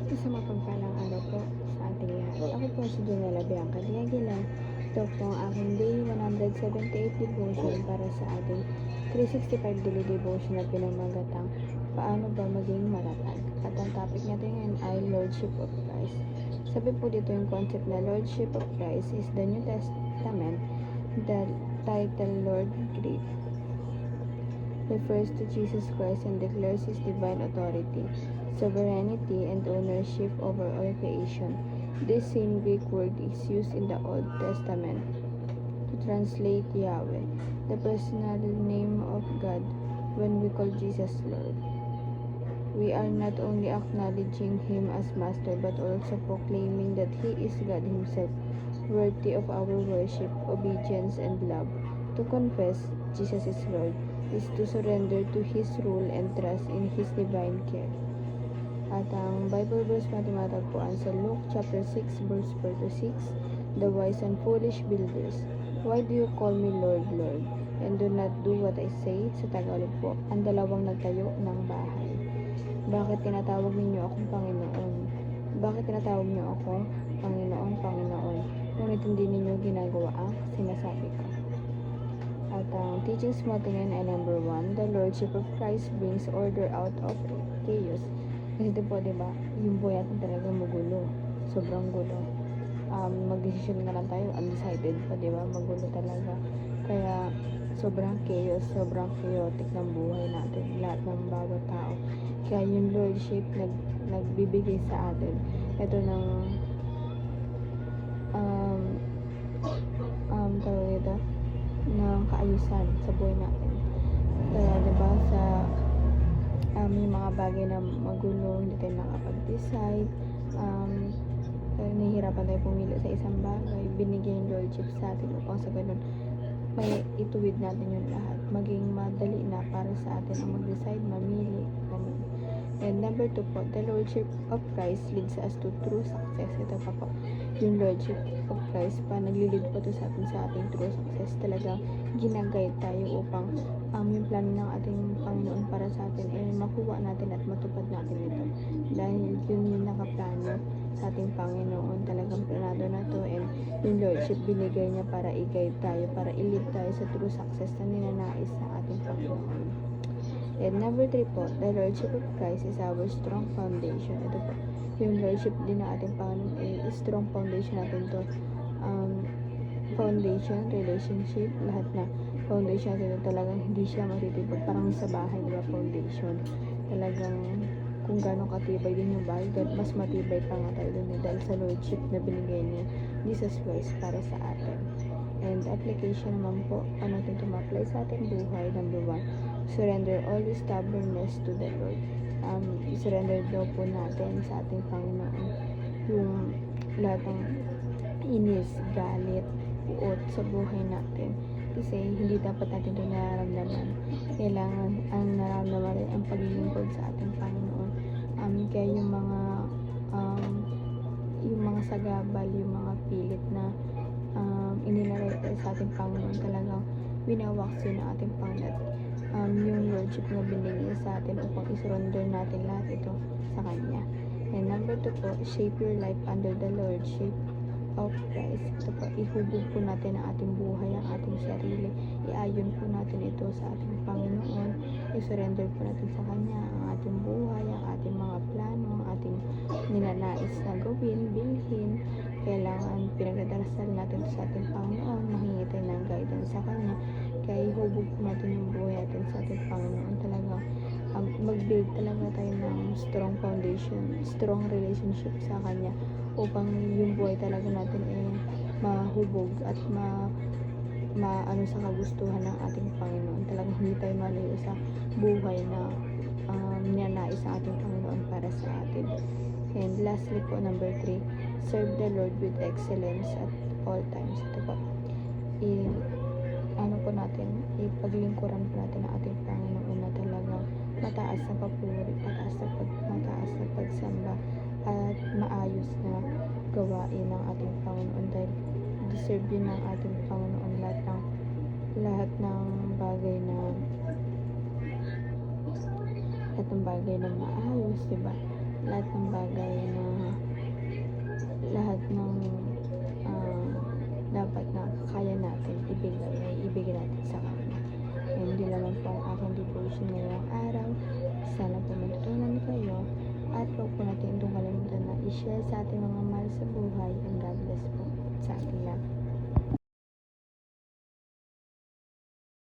Isang mapagpalang araw po sa ating lahat. Ako po si Jonella Bianca Diagila. Ito po ang aking day 178 devotion para sa ating 365 daily devotion na pinamagatang paano ba maging matatag. At ang topic natin ngayon ay Lordship of Christ. Sabi po dito yung concept na Lordship of Christ is the New Testament. The title Lord Great refers to Jesus Christ and declares his divine authority, sovereignty, and ownership over all creation. This same Greek word is used in the Old Testament to translate Yahweh, the personal name of God, when we call Jesus Lord. We are not only acknowledging him as master but also proclaiming that he is God himself, worthy of our worship, obedience, and love. To confess Jesus is Lord is to surrender to his rule and trust in his divine care. At ang Bible verse na tumatagpuan sa Luke chapter 6 verse 4 to 6, the wise and foolish builders, why do you call me Lord, Lord, and do not do what I say? Sa Tagalog po, ang dalawang nagtayo ng bahay. Bakit tinatawag ninyo akong Panginoon? Bakit tinatawag niyo akong Panginoon, Panginoon? Ngunit hindi ninyo ginagawa ang sinasabi ko. At ang teachings mo ngayon ay number 1, the Lordship of Christ brings order out of chaos. Kasi ito po, diba, yung buhay natin talaga magulo. Sobrang gulo. Mag-decision na lang tayo, undecided pa, diba? Magulo talaga. Kaya, sobrang chaos, sobrang chaotic ng buhay natin. Lahat ng bawat tao. Kaya yung Lordship nagbibigay sa atin. Ito ng tawag ito, ng kaayusan sa buhay natin. Kaya diba sa yung mga bagay na magulo, hindi tayo nakapag-decide, nahihirapan tayo pumili sa isang bagay, binigay yung Lordship sa atin upang sa ganun may ituwid natin yung lahat, maging madali na para sa atin ang mag-decide, mamili, ganun. And number 2 po, the Lordship of Christ leads us to true success. Ito pa po, yung Lordship of Christ pa, naglilid po to sa ating true success. Talagang ginagayad tayo upang yung plano ng ating Panginoon para sa atin ay makuha natin at matupad natin ito. Dahil yun yung nakaplano sa ating Panginoon, talagang planado na to, and yung Lordship binigay niya para i-guide tayo, para i-lead tayo sa true success na ninanais ng ating Panginoon. And number 3 po, the Lordship of Christ is our strong foundation. Ito po, yung Lordship din ng ating Panginoon ay strong foundation natin to. Foundation, relationship, lahat na foundation natin talagang hindi siya matitibag. Parang sa bahay, diba, foundation. Talagang kung gano'ng katibay din yung bahay, mas matibay pa nga tayo dun dahil sa Lordship na binigay niya Jesus Christ para sa atin. And application naman po, paano natin ito ma-apply sa ating buhay? Number 1, surrender all the stubbornness to the Lord. I-surrender daw po natin sa ating Panginoon yung lahat ng inis, galit, uot sa buhay natin. Kasi hindi dapat natin ito nararamdaman. Kailangan ang nararamdaman rin ang paglilingkod sa ating Panginoon. Kaya yung mga sagabal, yung mga pilit na inilalay sa ating Panginoon, talagang winawaks yun ng ating Panginoon. Yung Lordship na binigay sa atin upang isurrender natin lahat ito sa Kanya. And number 2 po, shape your life under the Lordship of Christ. Ito po, ihubog po natin ang ating buhay, ang ating sarili. Iayon po natin ito sa ating Panginoon. I-surrender po natin sa Kanya ang ating buhay, ang ating mga plano, ang ating ninanais na gawin, bilhin. Kailangan pinagdadasal natin sa ating Panginoon, mahingi tayo ng guidance sa Kanya. Kaya ihubog po natin yung buhay natin sa ating Panginoon. Talagang mag-build talaga tayo ng strong foundation, strong relationship sa Kanya upang yung buhay talaga natin ay mahubog at maano sa kagustuhan ng ating Panginoon. Talagang hindi tayo malayo sa buhay na ninanais ang ating Panginoon para sa atin. And lastly po, number 3, serve the Lord with excellence at all times. Ito po, ipaglingkuran po natin ang ating Panginoon na talagang mataas na papuri, mataas na pagsamba at maayos na gawain ng ating Panginoon, dahil deserve din ng ating Panginoon lahat ng bagay na maayos, diba? lahat ng bagay na lahat ng dapat na kaya natin ibigay ay ibigay natin sa Kanya. Hindi naman po ang aking devotion ngayong araw. Sana po matutunan kayo at huwag po natin itong kalimutan na i-share sa ating mga mahal sa buhay. And God bless po sa ating lahat.